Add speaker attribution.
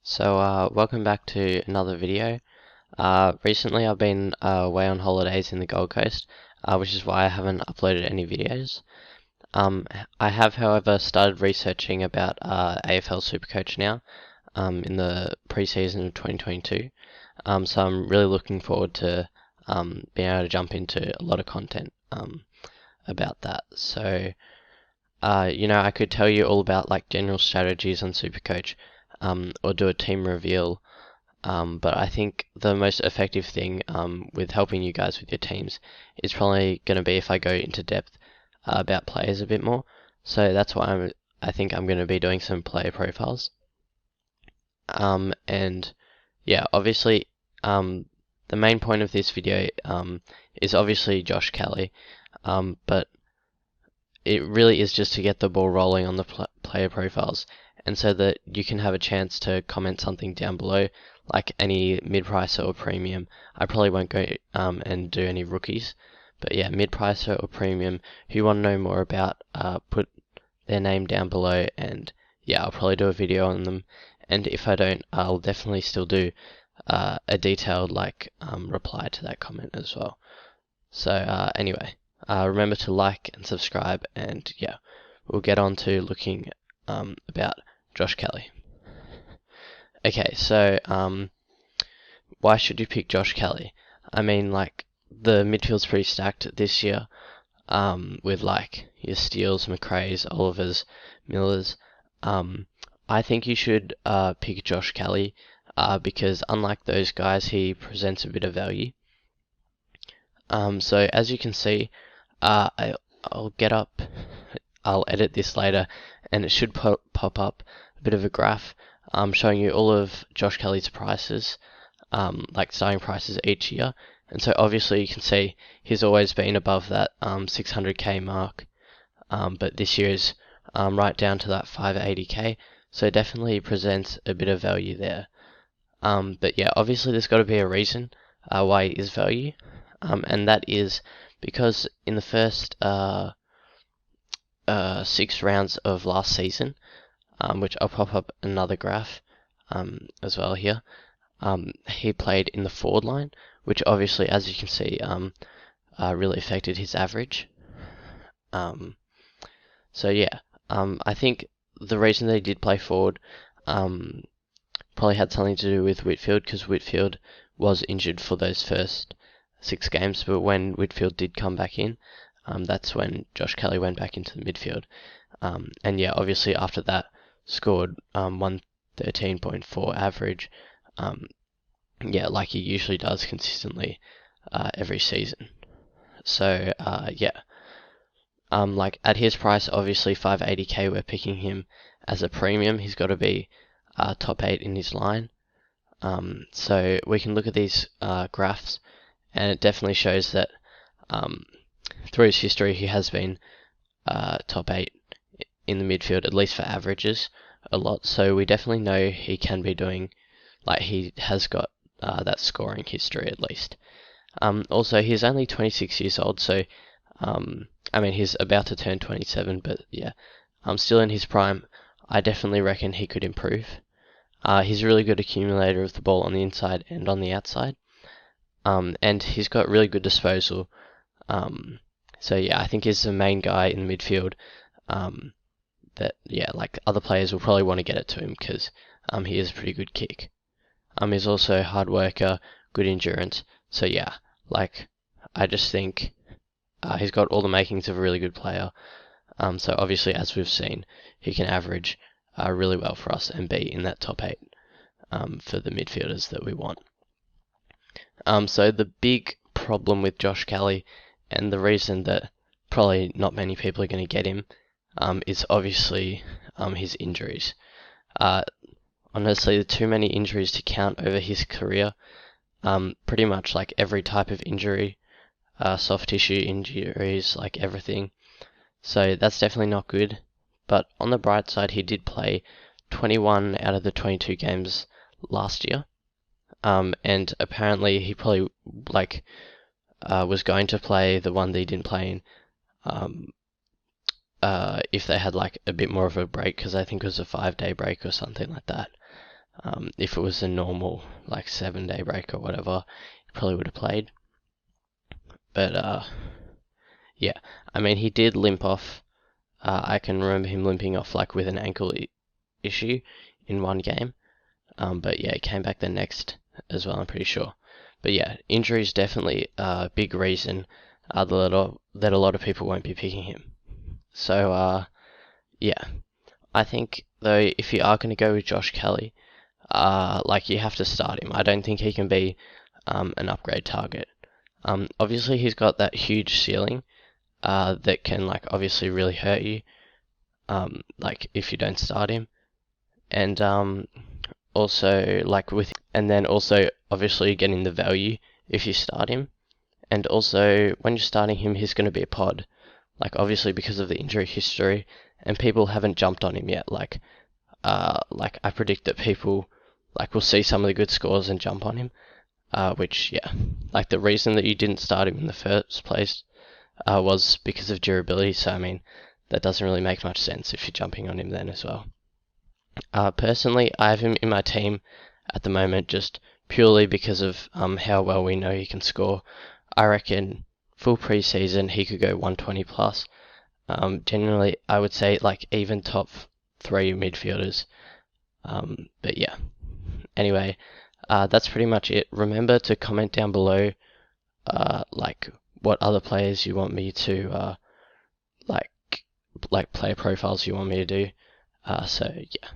Speaker 1: Welcome back to another video. Recently I've been away on holidays in the Gold Coast, which is why I haven't uploaded any videos. I have, however, started researching about AFL Supercoach now, in the preseason of 2022. So I'm really looking forward to being able to jump into a lot of content about that. I could tell you all about like general strategies on Supercoach, or do a team reveal. But I think the most effective thing with helping you guys with your teams is probably going to be if I go into depth about players a bit more. So that's why I think I'm going to be doing some player profiles. And yeah, obviously, the main point of this video is obviously Josh Kelly, but it really is just to get the ball rolling on the player profiles, and so that you can have a chance to comment something down below, like any mid-pricer or premium. I probably won't go and do any rookies, but yeah, mid-pricer or premium who you want to know more about, put their name down below, and yeah, I'll probably do a video on them. And if I don't, I'll definitely still do a detailed reply to that comment as well. Anyway, remember to like and subscribe, and yeah, we'll get on to looking about Josh Kelly. Okay, why should you pick Josh Kelly? I mean, the midfield's pretty stacked this year, with your Steeles, McRae's, Olivers, Millers. I think you should pick Josh Kelly, because unlike those guys, he presents a bit of value. So as you can see, I'll edit this later, and it should pop up a bit of a graph showing you all of Josh Kelly's prices, starting prices each year. And so obviously you can see he's always been above that 600k mark, but this year is right down to that 580k, so definitely presents a bit of value there. But yeah, obviously there's got to be a reason why he is value, and that is because in the first 6 rounds of last season, which I'll pop up another graph as well here, he played in the forward line, which obviously, as you can see, really affected his average. I think the reason they did play forward probably had something to do with Whitfield, because Whitfield was injured for those first 6 games, but when Whitfield did come back in, that's when Josh Kelly went back into the midfield. And yeah, obviously after that, scored 113.4 average, like he usually does consistently every season. At his price, obviously 580k, we're picking him as a premium. He's got to be top 8 in his line. So we can look at these graphs, and it definitely shows that through his history he has been top 8 in the midfield, at least for averages, a lot. So we definitely know he can be doing, he has got that scoring history at least. Also, he's only 26 years old, so he's about to turn 27, but yeah, still in his prime. I definitely reckon he could improve. He's a really good accumulator of the ball on the inside and on the outside, and he's got really good disposal. I think he's the main guy in the midfield. Other players will probably want to get it to him, because he is a pretty good kick. He's also a hard worker, good endurance. So yeah, I just think he's got all the makings of a really good player. So obviously, as we've seen, he can average really well for us and be in that top 8 for the midfielders that we want. So the big problem with Josh Kelly, and the reason that probably not many people are going to get him, is obviously his injuries. Honestly, too many injuries to count over his career. Pretty much every type of injury, soft tissue injuries, everything. So that's definitely not good. But on the bright side, he did play 21 out of the 22 games last year. And apparently he probably was going to play the one that he didn't play in, if they had a bit more of a break, because I think it was a 5-day break or something like that. If it was a normal like 7-day break or whatever, he probably would have played. But yeah, I mean he did limp off. I can remember him limping off like with an ankle issue in one game. But yeah, he came back the next as well, I'm pretty sure. But yeah, injury is definitely a big reason that a lot of people won't be picking him. So yeah, I think though if you are going to go with Josh Kelly, like you have to start him. I don't think he can be an upgrade target. Obviously he's got that huge ceiling that can like obviously really hurt you, like if you don't start him, and also like and then also obviously getting the value if you start him, and also when you're starting him, he's going to be a pod, like obviously because of the injury history, and people haven't jumped on him yet. Like I predict that people like will see some of the good scores and jump on him. Which yeah, like the reason that you didn't start him in the first place was because of durability. So I mean, that doesn't really make much sense if you're jumping on him then as well. Personally, I have him in my team at the moment just purely because of how well we know he can score. I reckon full preseason he could go 120 plus. Generally, I would say like even top 3 midfielders. But yeah. Anyway, that's pretty much it. Remember to comment down below, like what other players you want me to like player profiles you want me to do. So yeah.